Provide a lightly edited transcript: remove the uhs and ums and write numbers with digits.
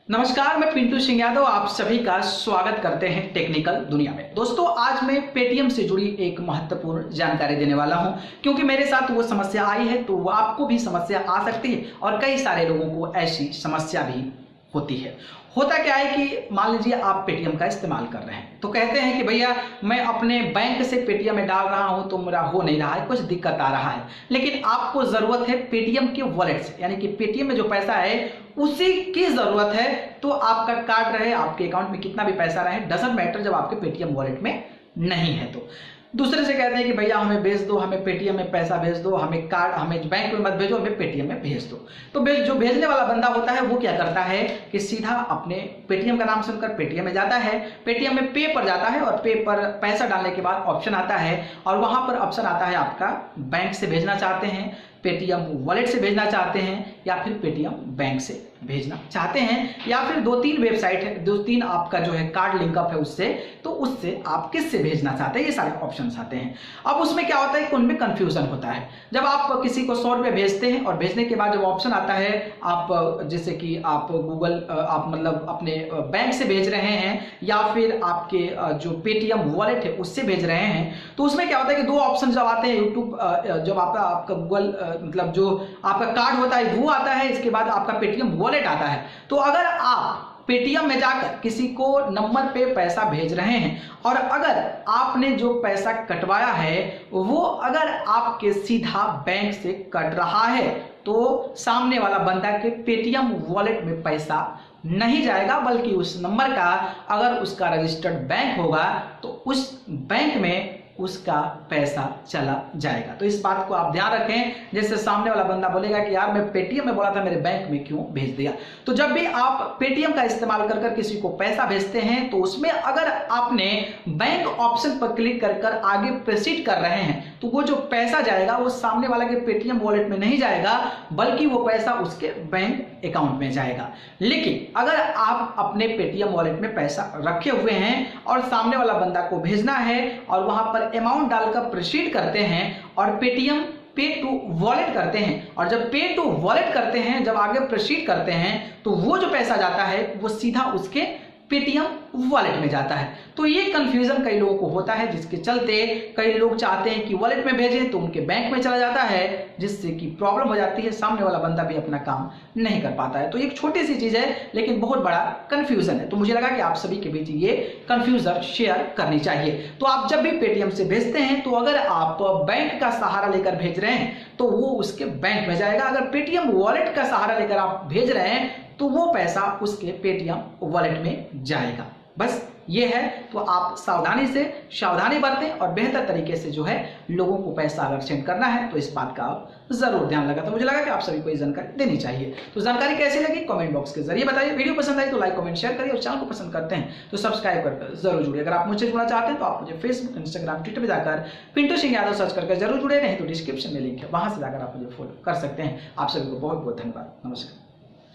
नमस्कार, मैं पिंटू सिंह यादव आप सभी का स्वागत करते हैं टेक्निकल दुनिया में। दोस्तों, आज मैं पेटीएम से जुड़ी एक महत्वपूर्ण जानकारी देने वाला हूं, क्योंकि मेरे साथ वो समस्या आई है तो वो आपको भी समस्या आ सकती है और कई सारे लोगों को ऐसी समस्या भी होती है। होता क्या है कि मान लीजिए आप पेटीएम का इस्तेमाल कर रहे हैं तो कहते हैं कि भैया मैं अपने बैंक से पेटीएम में डाल रहा हूं तो मेरा हो नहीं रहा है, कुछ दिक्कत आ रहा है। लेकिन आपको जरूरत है पेटीएम के वॉलेट से, यानी कि पेटीएम में जो पैसा है उसी की जरूरत है। तो आपका कार्ड रहे, आपके अकाउंट में कितना भी पैसा रहे, डजंट मैटर जब आपके पेटीएम वॉलेट में नहीं है। तो दूसरे से कहते हैं कि भैया हमें भेज दो, हमें पेटीएम में पैसा भेज दो, हमें कार्ड, हमें बैंक में मत भेजो, हमें पेटीएम में भेज दो। तो जो भेजने वाला बंदा होता है वो क्या करता है कि सीधा अपने पेटीएम का नाम सुनकर पेटीएम में जाता है, पेटीएम में पे पर जाता है और पे पर पैसा डालने के बाद ऑप्शन आता है और वहां पर ऑप्शन आता है आपका बैंक से भेजना चाहते हैं, पेटीएम वॉलेट से भेजना चाहते हैं या फिर पेटीएम बैंक से भेजना चाहते हैं, या फिर दो तीन वेबसाइट है, दो तीन आपका जो है कार्ड लिंकअप है उससे, तो उससे आप किससे भेजना चाहते हैं ये सारे ऑप्शंस आते हैं। अब उसमें क्या होता है कि उनमें कंफ्यूजन होता है। जब आप किसी को 100 रुपये भेजते हैं और भेजने के बाद जब ऑप्शन आता है आप जैसे कि आप गूगल आप मतलब अपने बैंक से भेज रहे हैं या फिर आपके जो पेटीएम वॉलेट है उससे भेज रहे हैं, तो उसमें क्या होता है कि दो ऑप्शन जब आते हैं यूट्यूब जब आपका गूगल मतलब जो आपका कार्ड होता है वो आता है, इसके बाद आपका पेटीएम वॉलेट आता है। तो अगर आप पेटीएम में जाकर किसी को नंबर पे पैसा भेज रहे हैं और अगर आपने जो पैसा कटवाया है वो अगर आपके सीधा बैंक से कट रहा है तो सामने वाला बंदा के पेटीएम वॉलेट में पैसा नहीं जाएगा, बल्कि उस नंबर का अगर उसका रजिस्टर्ड बैंक होगा तो उस बैंक में उसका पैसा चला जाएगा। तो इस बात को आप ध्यान रखें, जैसे सामने वाला बंदा बोलेगा कि यार मैं पेटीएम में बोला था मेरे बैंक में क्यों भेज दिया। तो जब भी आप पेटीएम का इस्तेमाल कर कर किसी को पैसा भेजते हैं तो उसमें अगर आपने बैंक ऑप्शन पर क्लिक कर कर आगे प्रोसीड कर रहे हैं तो वो जो पैसा जाएगा वो सामने वाला के पेटीएम वॉलेट में नहीं जाएगा, बल्कि वो पैसा उसके बैंक अकाउंट में जाएगा। लेकिन अगर आप अपने पेटीएम वॉलेट में पैसा रखे हुए हैं और सामने वाला बंदा को भेजना है और वहां पर अमाउंट डालकर प्रोसीड करते हैं और पेटीएम पे टू वॉलेट करते हैं, और जब पे टू वॉलेट करते हैं, जब आगे प्रोसीड करते हैं तो वो जो पैसा जाता है वो सीधा उसके पेटीएम वॉलेट में जाता है। तो ये कंफ्यूजन कई लोगों को होता है, जिसके चलते कई लोग चाहते हैं कि वॉलेट में भेजें तो उनके बैंक में चला जाता है, जिससे कि प्रॉब्लम हो जाती है, सामने वाला बंदा भी अपना काम नहीं कर पाता है। तो एक छोटी सी चीज है लेकिन बहुत बड़ा कंफ्यूजन है, तो मुझे लगा कि आप सभी के बीच ये कंफ्यूजन शेयर करनी चाहिए। तो आप जब भी पेटीएम से भेजते हैं तो अगर आप बैंक का सहारा लेकर भेज रहे हैं तो वो उसके बैंक में जाएगा, अगर पेटीएम वॉलेट का सहारा लेकर आप भेज रहे हैं तो वो पैसा उसके पेटीएम वॉलेट में जाएगा। बस ये है, तो आप सावधानी बरतें और बेहतर तरीके से जो है लोगों को पैसा अगर सेंड करना है तो इस बात का आप जरूर ध्यान रखें। तो मुझे लगा कि आप सभी को ये जानकारी देनी चाहिए। तो जानकारी कैसी लगी कमेंट बॉक्स के जरिए बताइए। वीडियो पसंद आई तो लाइक कमेंट शेयर करिए और चैनल को पसंद करते हैं तो सब्सक्राइब कर जरूर जुड़िए। अगर आप मुझसे जुड़ना चाहते हैं तो आप मुझे फेसबुक, इंस्टाग्राम, ट्विटर पर जाकर पिंटू सिंह यादव सर्च करके जरूर जुड़े, नहीं तो डिस्क्रिप्शन में लिंक है, वहां से जाकर आप मुझे फॉलो कर सकते हैं। आप सभी को बहुत बहुत धन्यवाद। नमस्कार।